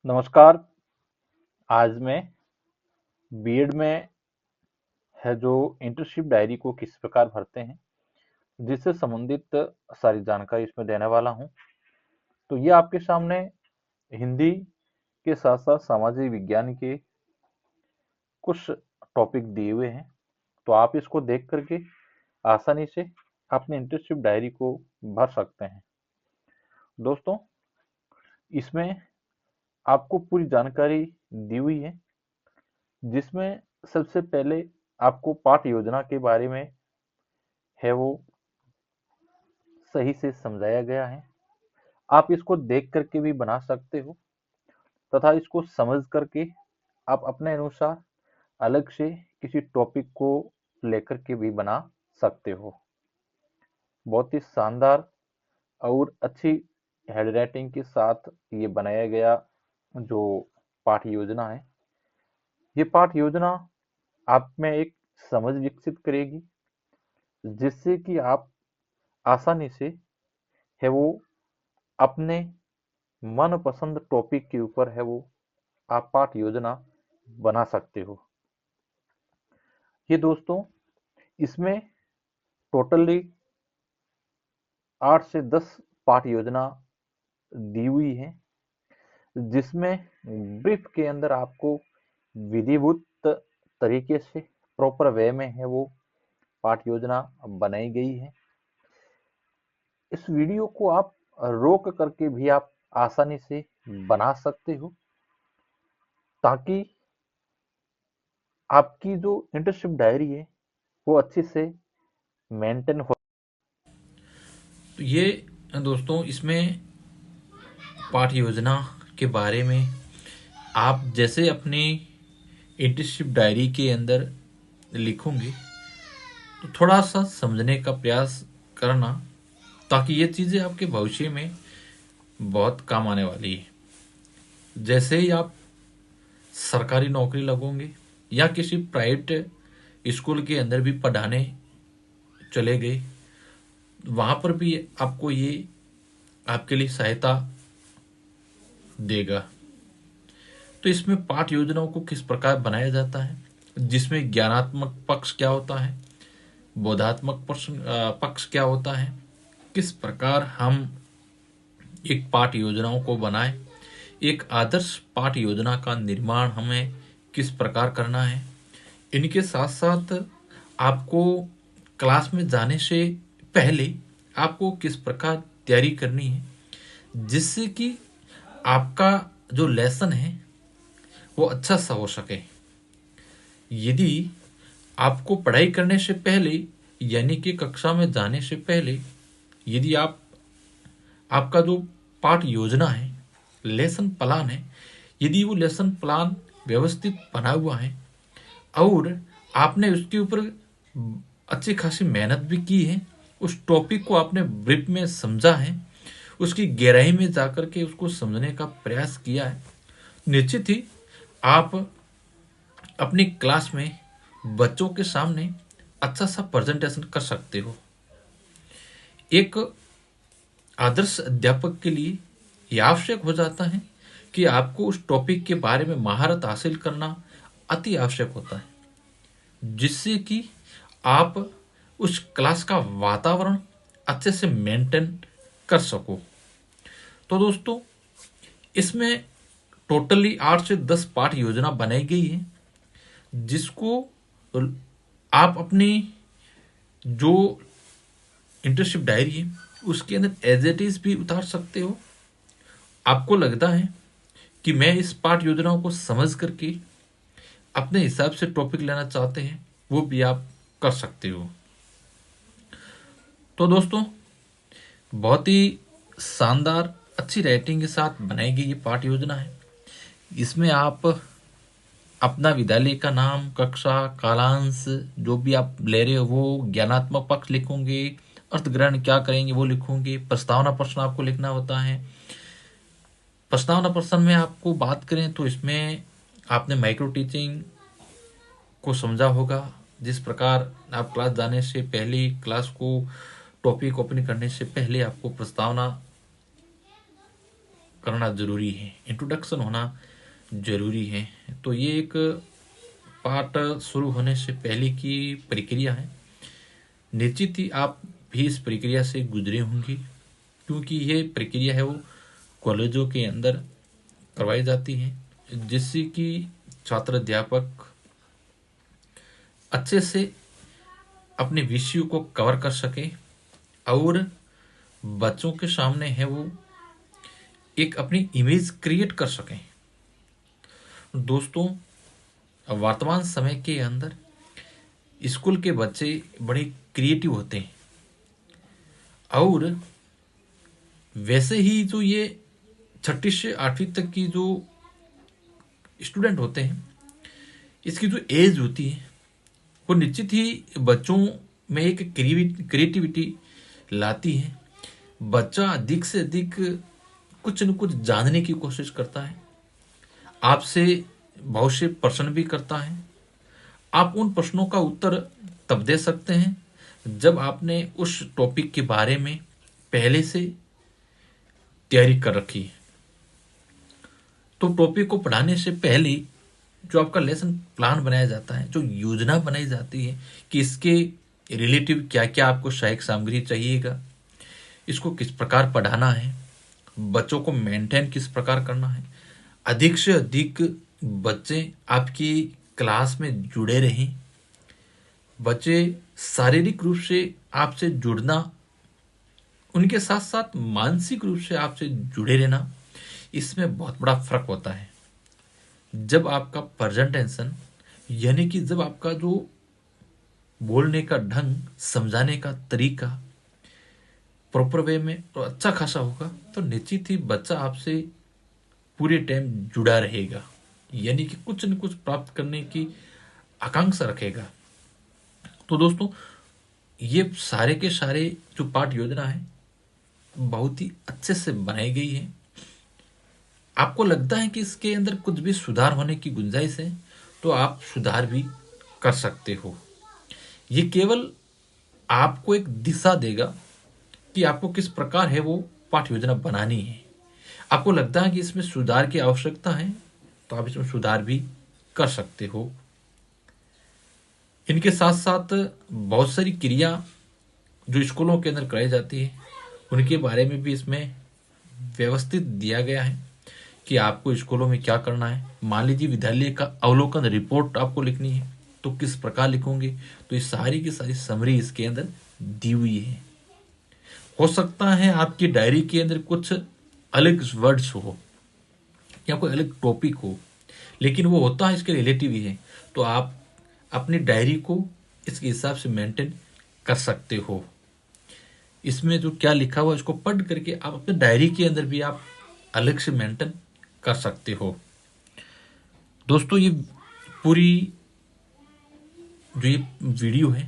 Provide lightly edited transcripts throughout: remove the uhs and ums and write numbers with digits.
नमस्कार। आज मैं बीएड में है जो इंटर्नशिप डायरी को किस प्रकार भरते हैं जिससे संबंधित सारी जानकारी इसमें देने वाला हूं। तो ये आपके सामने हिंदी के साथ साथ सामाजिक विज्ञान के कुछ टॉपिक दिए हुए हैं। तो आप इसको देख करके आसानी से अपने इंटर्नशिप डायरी को भर सकते हैं। दोस्तों, इसमें आपको पूरी जानकारी दी हुई है, जिसमें सबसे पहले आपको पाठ योजना के बारे में है वो सही से समझाया गया है। आप इसको देख करके भी बना सकते हो तथा इसको समझ करके आप अपने अनुसार अलग से किसी टॉपिक को लेकर के भी बना सकते हो। बहुत ही शानदार और अच्छी हैंडराइटिंग के साथ ये बनाया गया जो पाठ योजना है। ये पाठ योजना आप में एक समझ विकसित करेगी, जिससे कि आप आसानी से है वो अपने मनपसंद टॉपिक के ऊपर है वो आप पाठ योजना बना सकते हो। ये दोस्तों, इसमें टोटली 8 से 10 पाठ योजना दी हुई है, जिसमें ब्रीफ के अंदर आपको विधिवत तरीके से प्रॉपर वे में है वो पाठ योजना बनाई गई है। इस वीडियो को आप रोक करके भी आप आसानी से बना सकते हो, ताकि आपकी जो इंटर्नशिप डायरी है वो अच्छे से मेंटेन हो। तो ये दोस्तों इसमें पाठ योजना के बारे में आप जैसे अपनी इंटर्नशिप डायरी के अंदर लिखोगे तो थोड़ा सा समझने का प्रयास करना, ताकि ये चीज़ें आपके भविष्य में बहुत काम आने वाली है। जैसे ही आप सरकारी नौकरी लगोगे या किसी प्राइवेट स्कूल के अंदर भी पढ़ाने चले गए, वहाँ पर भी आपको ये आपके लिए सहायता देगा। तो इसमें पाठ योजनाओं को किस प्रकार बनाया जाता है, जिसमें ज्ञानात्मक पक्ष क्या होता है, बोधात्मक पक्ष क्या होता है, किस प्रकार हम एक पाठ योजनाओं को बनाएं, एक आदर्श पाठ योजना का निर्माण हमें किस प्रकार करना है। इनके साथ साथ आपको क्लास में जाने से पहले आपको किस प्रकार तैयारी करनी है, जिससे कि आपका जो लेसन है वो अच्छा सा हो सके। यदि आपको पढ़ाई करने से पहले यानी कि कक्षा में जाने से पहले यदि आपका जो पाठ योजना है, लेसन प्लान है, यदि वो लेसन प्लान व्यवस्थित बना हुआ है और आपने उसके ऊपर अच्छी खासी मेहनत भी की है, उस टॉपिक को आपने ब्रीफ में समझा है, उसकी गहराई में जाकर के उसको समझने का प्रयास किया है, निश्चित ही आप अपनी क्लास में बच्चों के सामने अच्छा सा प्रेजेंटेशन कर सकते हो। एक आदर्श अध्यापक के लिए यह आवश्यक हो जाता है कि आपको उस टॉपिक के बारे में महारत हासिल करना अति आवश्यक होता है, जिससे कि आप उस क्लास का वातावरण अच्छे से मेंटेन कर सको। तो दोस्तों, इसमें टोटली 8 से 10 पाठ योजना बनाई गई है, जिसको आप अपनी जो इंटर्नशिप डायरी है उसके अंदर एज इट इज भी उतार सकते हो। आपको लगता है कि मैं इस पाठ योजनाओं को समझ करके अपने हिसाब से टॉपिक लेना चाहते हैं, वो भी आप कर सकते हो। तो दोस्तों, बहुत ही शानदार अच्छी राइटिंग के साथ बनाई गई ये पाठ योजना है। इसमें आप अपना विद्यालय का नाम, कक्षा, कालांश जो भी आप ले रहे हो वो, ज्ञानात्मक पक्ष लिखोगे, अर्थग्रहण क्या करेंगे वो लिखोगे, प्रस्तावना प्रश्न आपको लिखना होता है। प्रस्तावना प्रश्न में आपको बात करें तो इसमें आपने माइक्रो टीचिंग को समझा होगा। जिस प्रकार आप क्लास जाने से पहले, क्लास को टॉपिक ओपन करने से पहले आपको प्रस्तावना करना जरूरी है, इंट्रोडक्शन होना जरूरी है। तो ये एक पाठ शुरू होने से पहले की प्रक्रिया है। निश्चित ही आप भी इस प्रक्रिया से गुजरे होंगी, क्योंकि ये प्रक्रिया है वो कॉलेजों के अंदर करवाई जाती है, जिससे कि छात्र अध्यापक अच्छे से अपने विषयों को कवर कर सके और बच्चों के सामने है वो एक अपनी इमेज क्रिएट कर सकें। दोस्तों, वर्तमान समय के अंदर स्कूल के बच्चे बड़े क्रिएटिव होते हैं, और वैसे ही जो ये 6ठी से 8वीं तक की जो स्टूडेंट होते हैं, इसकी जो एज होती है वो निश्चित ही बच्चों में एक क्रिएटिविटी लाती है। बच्चा अधिक से अधिक कुछ न कुछ जानने की कोशिश करता है, आपसे बहुत से प्रश्न भी करता है। आप उन प्रश्नों का उत्तर तब दे सकते हैं जब आपने उस टॉपिक के बारे में पहले से तैयारी कर रखी है। तो टॉपिक को पढ़ाने से पहले जो आपका लेसन प्लान बनाया जाता है, जो योजना बनाई जाती है कि इसके रिलेटिव क्या क्या आपको सहायक सामग्री चाहिएगा, इसको किस प्रकार पढ़ाना है, बच्चों को मेंटेन किस प्रकार करना है, अधिक से अधिक बच्चे आपकी क्लास में जुड़े रहें, बच्चे शारीरिक रूप से आपसे जुड़ना, उनके साथ साथ मानसिक रूप से आपसे जुड़े रहना, इसमें बहुत बड़ा फर्क होता है। जब आपका प्रेजेंटेशन यानी कि जब आपका जो बोलने का ढंग, समझाने का तरीका प्रॉपर वे में और अच्छा खासा होगा, तो निश्चित ही बच्चा आपसे पूरे टाइम जुड़ा रहेगा, यानी कि कुछ न कुछ प्राप्त करने की आकांक्षा रखेगा। तो दोस्तों, ये सारे के सारे जो पाठ योजना है बहुत ही अच्छे से बनाई गई है। आपको लगता है कि इसके अंदर कुछ भी सुधार होने की गुंजाइश है, तो आप सुधार भी कर सकते हो। ये केवल आपको एक दिशा देगा कि आपको किस प्रकार है वो पाठ योजना बनानी है। आपको लगता है कि इसमें सुधार की आवश्यकता है, तो आप इसमें सुधार भी कर सकते हो। इनके साथ साथ बहुत सारी क्रिया जो स्कूलों के अंदर कराई जाती है, उनके बारे में भी इसमें व्यवस्थित दिया गया है कि आपको स्कूलों में क्या करना है। मान लीजिए विद्यालय का अवलोकन रिपोर्ट आपको लिखनी है, तो किस प्रकार लिखोगे, तो ये सारी की सारी समरी इसके अंदर दी हुई है। हो सकता है आपकी डायरी के अंदर कुछ अलग वर्ड्स हो या कोई अलग टॉपिक हो, लेकिन वो होता है इसके रिलेटिव ही है, तो आप अपनी डायरी को इसके हिसाब से मेंटेन कर सकते हो। इसमें जो क्या लिखा हुआ है इसको पढ़ करके आप अपने डायरी के अंदर भी आप अलग से मेंटेन कर सकते हो। दोस्तों, ये पूरी जो ये वीडियो है,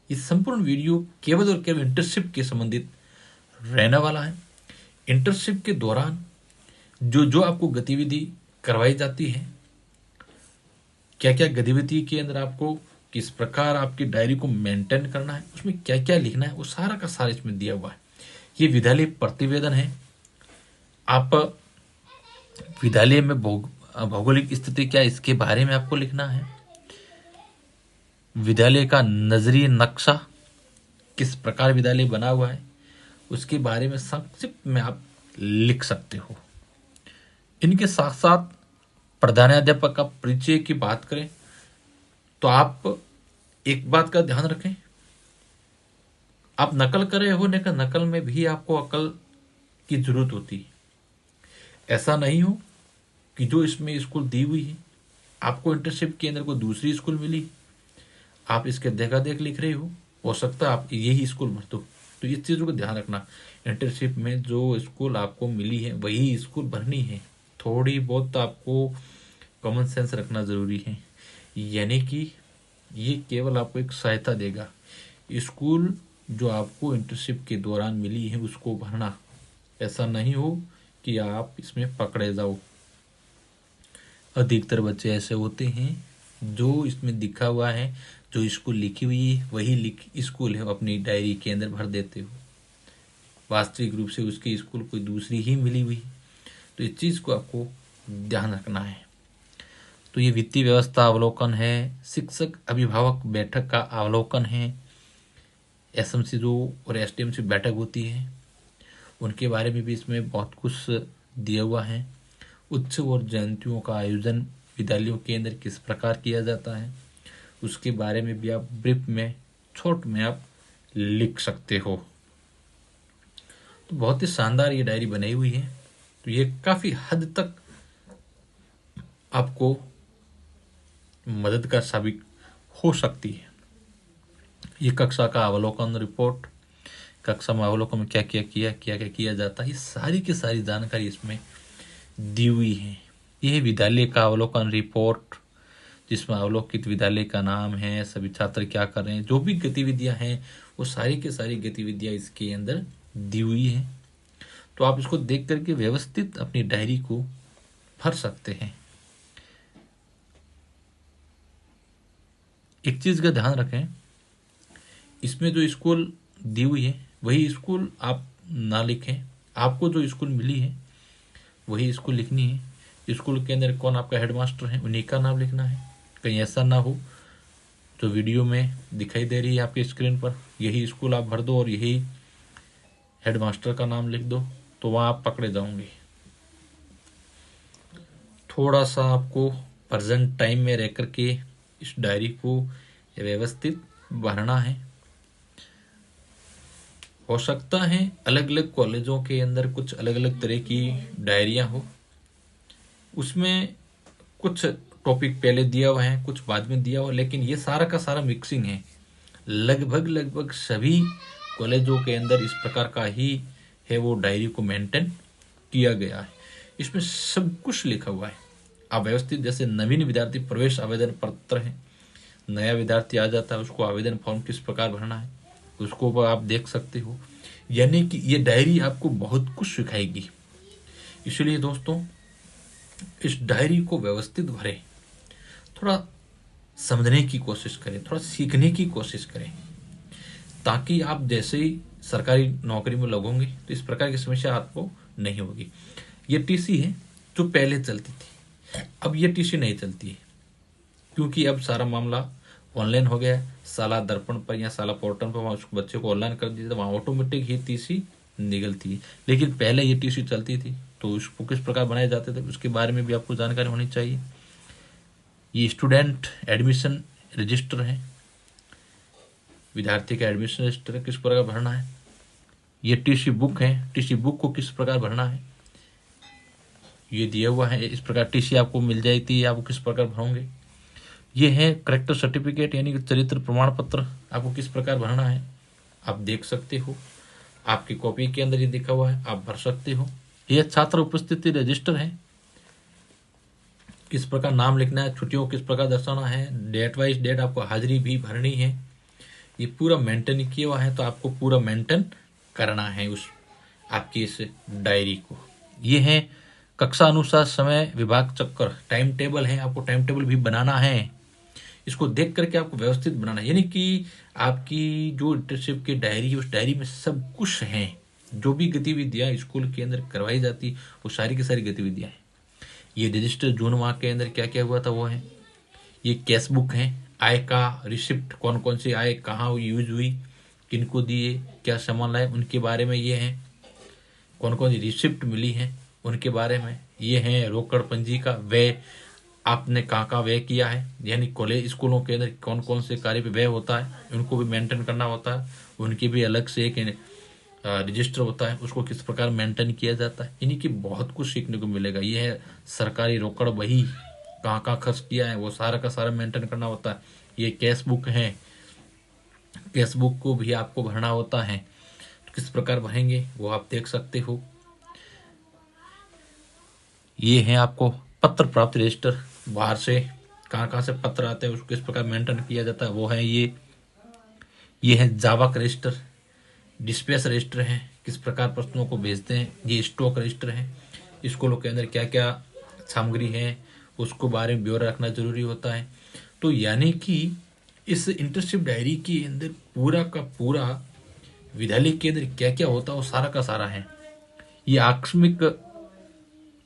ये संपूर्ण वीडियो केवल और केवल इंटर्नशिप के संबंधित रहने वाला है। इंटर्नशिप के दौरान जो जो आपको गतिविधि करवाई जाती है, क्या क्या गतिविधि के अंदर आपको किस प्रकार आपकी डायरी को मेंटेन करना है, उसमें क्या क्या लिखना है, वो सारा का सारा इसमें दिया हुआ है। ये विद्यालय प्रतिवेदन है। आप विद्यालय में भौगोलिक स्थिति क्या है, इसके बारे में आपको लिखना है। विद्यालय का नजरीय नक्शा, किस प्रकार विद्यालय बना हुआ है, उसके बारे में संक्षिप्त में आप लिख सकते हो। इनके साथ साथ प्रधानाध्यापक का परिचय की बात करें तो आप एक बात का ध्यान रखें, आप नकल कर रहे हो, लेकिन नकल में भी आपको अकल की जरूरत होती है। ऐसा नहीं हो कि जो इसमें स्कूल दी हुई है, आपको इंटर्नशिप के अंदर कोई दूसरी स्कूल मिली, आप इसके देखा देख लिख रहे हो सकता है आप यही स्कूल भर दो। तो इस चीज़ों को ध्यान रखना, इंटर्नशिप में जो स्कूल आपको मिली है वही स्कूल भरनी है। थोड़ी बहुत आपको कॉमन सेंस रखना ज़रूरी है, यानी कि ये केवल आपको एक सहायता देगा। स्कूल जो आपको इंटर्नशिप के दौरान मिली है उसको भरना, ऐसा नहीं हो कि आप इसमें पकड़े जाओ। अधिकतर बच्चे ऐसे होते हैं जो इसमें दिखा हुआ है, जो स्कूल लिखी हुई है वही स्कूल है अपनी डायरी के अंदर भर देते हो, वास्तविक रूप से उसकी स्कूल कोई दूसरी ही मिली हुई। तो इस चीज़ को आपको ध्यान रखना है। तो ये वित्तीय व्यवस्था अवलोकन है, शिक्षक अभिभावक बैठक का अवलोकन है, एसएमसी जो और एसटीएमसी बैठक होती है उनके बारे में भी इसमें बहुत कुछ दिया हुआ है। उत्सव और जयंतियों का आयोजन विद्यालयों के अंदर किस प्रकार किया जाता है उसके बारे में भी आप ब्रीफ में छोट में आप लिख सकते हो। तो बहुत ही शानदार ये डायरी बनाई हुई है। तो ये काफ़ी हद तक आपको मददगार साबित हो सकती है। ये कक्षा का अवलोकन रिपोर्ट, कक्षा में अवलोकन में क्या क्या किया जाता है, ये सारी की सारी जानकारी इसमें दी हुई है। यह विद्यालय का अवलोकन रिपोर्ट जिसमें अवलोकित विद्यालय का नाम है, सभी छात्र क्या कर रहे हैं, जो भी गतिविधियां हैं वो सारी की सारी गतिविधियां इसके अंदर दी हुई है। तो आप इसको देख करके व्यवस्थित अपनी डायरी को भर सकते हैं। एक चीज का ध्यान रखें, इसमें जो स्कूल दी हुई है वही स्कूल आप ना लिखें। आपको जो स्कूल मिली है वही स्कूल लिखनी है। स्कूल के अंदर कौन आपका हेडमास्टर है उन्हीं का नाम लिखना है। कहीं ऐसा ना हो जो वीडियो में दिखाई दे रही है आपके स्क्रीन पर यही स्कूल आप भर दो और यही हेडमास्टर का नाम लिख दो, तो वहाँ आप पकड़े जाओगे। थोड़ा सा आपको प्रेजेंट टाइम में रह करके इस डायरी को व्यवस्थित भरना है। हो सकता है अलग अलग कॉलेजों के अंदर कुछ अलग अलग तरह की डायरियां हो, उसमें कुछ टॉपिक पहले दिया हुआ है कुछ बाद में दिया हुआ, लेकिन ये सारा का सारा मिक्सिंग है। लगभग सभी कॉलेजों के अंदर इस प्रकार का ही है वो डायरी को मेंटेन किया गया है। इसमें सब कुछ लिखा हुआ है। आप व्यवस्थित, जैसे नवीन विद्यार्थी प्रवेश आवेदन पत्र है, नया विद्यार्थी आ जाता है उसको आवेदन फॉर्म किस प्रकार भरना है उसको आप देख सकते हो। यानी कि ये डायरी आपको बहुत कुछ सिखाएगी। इसलिए दोस्तों इस डायरी को व्यवस्थित भरें, थोड़ा समझने की कोशिश करें, थोड़ा सीखने की कोशिश करें, ताकि आप जैसे ही सरकारी नौकरी में लगोगे तो इस प्रकार की समस्या आपको नहीं होगी। ये टीसी है जो पहले चलती थी, अब ये टीसी नहीं चलती है क्योंकि अब सारा मामला ऑनलाइन हो गया है। साला दर्पण पर या साला पोर्टल पर वहाँ उसको बच्चे को ऑनलाइन कर दिया, वहाँ ऑटोमेटिक ही टीसी निकलती है। लेकिन पहले ये टीसी चलती थी तो उसको किस प्रकार बनाए जाते थे उसके बारे में भी आपको जानकारी होनी चाहिए। ये स्टूडेंट एडमिशन रजिस्टर है, विद्यार्थी का एडमिशन रजिस्टर किस प्रकार भरना है। ये टीसी बुक है, टीसी बुक को किस प्रकार भरना है ये दिया हुआ है। इस प्रकार टीसी आपको मिल जाएगी, आपको किस प्रकार भरोगे। ये है करेक्टर सर्टिफिकेट यानी कि चरित्र प्रमाण पत्र, आपको किस प्रकार भरना है आप देख सकते हो। आपकी कॉपी के अंदर ये लिखा हुआ है, आप भर सकते हो। यह छात्र उपस्थिति रजिस्टर है, किस प्रकार नाम लिखना है, छुट्टियों किस प्रकार दर्शाना है, डेट वाइज डेट आपको हाजिरी भी भरनी है। ये पूरा मेंटेन किया हुआ है, तो आपको पूरा मेंटेन करना है उस आपकी इस डायरी को। ये है कक्षा अनुसार समय विभाग चक्कर, टाइम टेबल है, आपको टाइम टेबल भी बनाना है। इसको देख करके आपको व्यवस्थित बनाना है, यानी कि आपकी जो इंटर्नशिप की डायरी है उस डायरी में सब कुछ है। जो भी गतिविधियां स्कूल के अंदर करवाई जाती वो सारी की सारी गतिविधियां हैं। ये रजिस्टर जून माह के अंदर क्या क्या हुआ था वो है। ये कैश बुक है, आय का रिसिप्ट, कौन कौन सी आय कहाँ यूज हुई, किनको दिए, क्या सामान लाए उनके बारे में ये है। कौन कौन सी रिसिप्ट मिली है उनके बारे में ये है। रोकड़ पंजी का व्यय, आपने कहाँ व्यय किया है, यानी कॉलेज स्कूलों के अंदर कौन कौन से कार्य पे व्यय होता है उनको भी मेंटेन करना होता है। उनकी भी अलग से एक रजिस्टर होता है, उसको किस प्रकार मेंटेन किया जाता है। यानी कि बहुत कुछ सीखने को मिलेगा। ये है सरकारी रोकड़ बही, कहाँ कहाँ खर्च किया है वो सारा का सारा मेंटेन करना होता है। ये कैश बुक है, कैश बुक को भी आपको भरना होता है, तो किस प्रकार भरेंगे वो आप देख सकते हो। ये है आपको पत्र प्राप्त रजिस्टर, बाहर से कहाँ से पत्र आते हैं उसको किस प्रकार मेंटेन किया जाता है वो है। ये है जावक रजिस्टर, डिस्पैच रजिस्टर है, किस प्रकार प्रश्नों को भेजते हैं। ये स्टॉक रजिस्टर है, स्कूलों के अंदर क्या क्या सामग्री है उसको बारे में ब्यौरा रखना जरूरी होता है। तो यानी कि इस इंटर्नशिप डायरी के अंदर पूरा का पूरा विद्यालय के अंदर क्या क्या होता है वो सारा का सारा है। ये आकस्मिक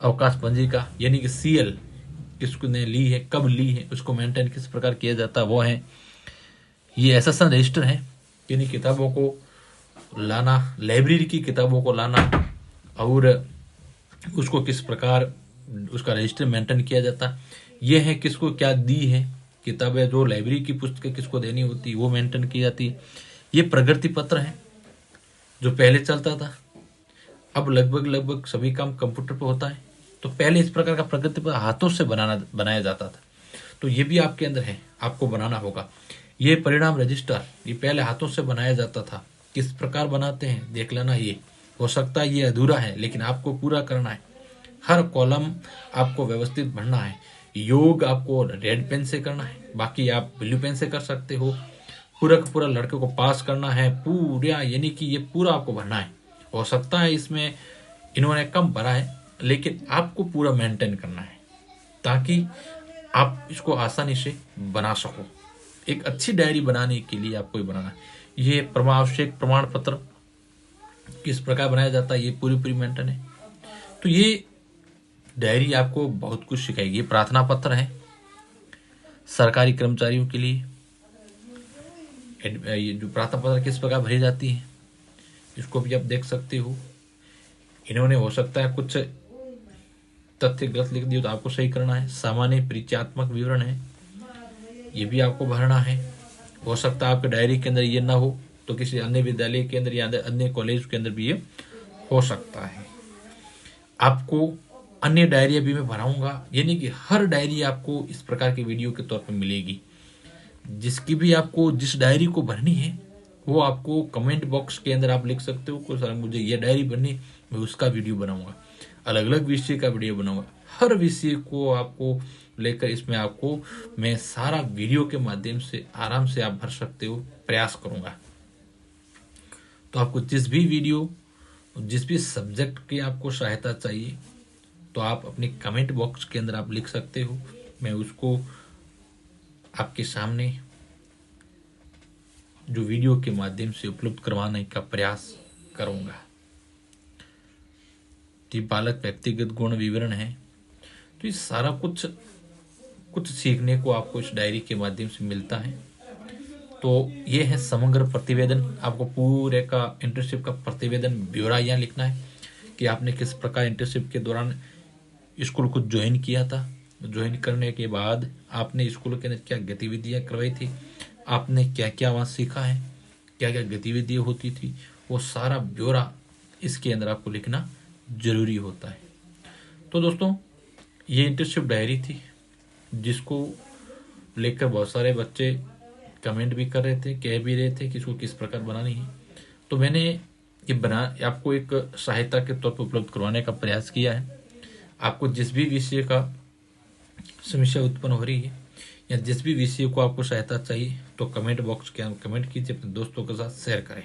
अवकाश पंजिका यानी कि सीएल किसने ली है, कब ली है, उसको मेंटेन किस प्रकार किया जाता है वो है। ये एसएसएन रजिस्टर है, यानी किताबों को लाना, लाइब्रेरी की किताबों को लाना और उसको किस प्रकार उसका रजिस्टर मेंटेन किया जाता। ये है किसको क्या दी है किताबें, जो लाइब्रेरी की पुस्तकें किसको देनी होती वो मेंटेन की जाती है। ये प्रगति पत्र है जो पहले चलता था, अब लगभग सभी काम कंप्यूटर पे होता है। तो पहले इस प्रकार का प्रगति पत्र हाथों से बनाया जाता था, तो ये भी आपके अंदर है, आपको बनाना होगा। ये परिणाम रजिस्टर, ये पहले हाथों से बनाया जाता था, किस प्रकार बनाते हैं देख लेना। ये हो सकता है ये अधूरा है, लेकिन आपको पूरा करना है। हर कॉलम आपको व्यवस्थित भरना है। योग आपको रेड पेन से करना है, बाकी आप ब्लू पेन से कर सकते हो। पूरा का पूरा लड़के को पास करना है पूरा, यानी कि ये पूरा आपको भरना है। हो सकता है इसमें इन्होंने कम भरा है, लेकिन आपको पूरा मेंटेन करना है ताकि आप इसको आसानी से बना सको। एक अच्छी डायरी बनाने के लिए आपको ये बनाना है। ये आवश्यक प्रमाण पत्र किस प्रकार बनाया जाता है, ये पूरी मेंटेन है। तो ये डायरी आपको बहुत कुछ सिखाएगी। प्रार्थना पत्र है सरकारी कर्मचारियों के लिए। ये जो प्रार्थना पत्र किस प्रकार भरी जाती है इसको भी आप देख सकते हो। इन्होंने हो सकता है कुछ तथ्य गलत लिख दिए तो आपको सही करना है। सामान्य परिचयात्मक विवरण है, ये भी आपको भरना है। हो सकता है आपके डायरी के अंदर ये ना हो तो किसी अन्य विद्यालय के अंदर या अन्य कॉलेज के अंदर भी ये हो सकता है। आपको अन्य डायरिया भी मैं भराऊंगा, यानी कि हर डायरी आपको इस प्रकार की वीडियो के तौर पर मिलेगी। जिसकी भी आपको जिस डायरी को भरनी है वो आपको कमेंट बॉक्स के अंदर आप लिख सकते हो कि सर मुझे ये डायरी भरनी, मैं उसका वीडियो बनाऊंगा, अलग अलग विषय का वीडियो बनाऊंगा। हर विषय को आपको लेकर इसमें आपको मैं सारा वीडियो के माध्यम से आराम से आप भर सकते हो, प्रयास करूंगा। तो आपको जिस भी वीडियो, जिस भी सब्जेक्ट की आपको सहायता चाहिए तो आप अपने कमेंट बॉक्स के अंदर आप लिख सकते हो, मैं उसको आपके सामने जो वीडियो के माध्यम से उपलब्ध करवाने का प्रयास करूंगा। तो बालक व्यक्तिगत गुण विवरण है। तो ये सारा कुछ सीखने को आपको इस डायरी के माध्यम से मिलता है। तो ये है समग्र प्रतिवेदन। आपको पूरे का इंटर्नशिप का प्रतिवेदन ब्यौरा यहाँ लिखना है कि आपने किस प्रकार इंटर्नशिप के दौरान स्कूल को ज्वाइन किया था, ज्वाइन करने के बाद आपने स्कूल के अंदर क्या गतिविधियां करवाई थी, आपने क्या क्या वहाँ सीखा है, क्या क्या गतिविधियां होती थी, वो सारा ब्यौरा इसके अंदर आपको लिखना जरूरी होता है। तो दोस्तों ये इंटर्नशिप डायरी थी जिसको लेकर बहुत सारे बच्चे कमेंट भी कर रहे थे, कह भी रहे थे कि इसको किस प्रकार बनानी है। तो मैंने ये आपको एक सहायता के तौर पर उपलब्ध करवाने का प्रयास किया है। आपको जिस भी विषय का समस्या उत्पन्न हो रही है या जिस भी विषय को आपको सहायता चाहिए तो कमेंट बॉक्स के अंदर कमेंट कीजिए, अपने दोस्तों के साथ शेयर करें।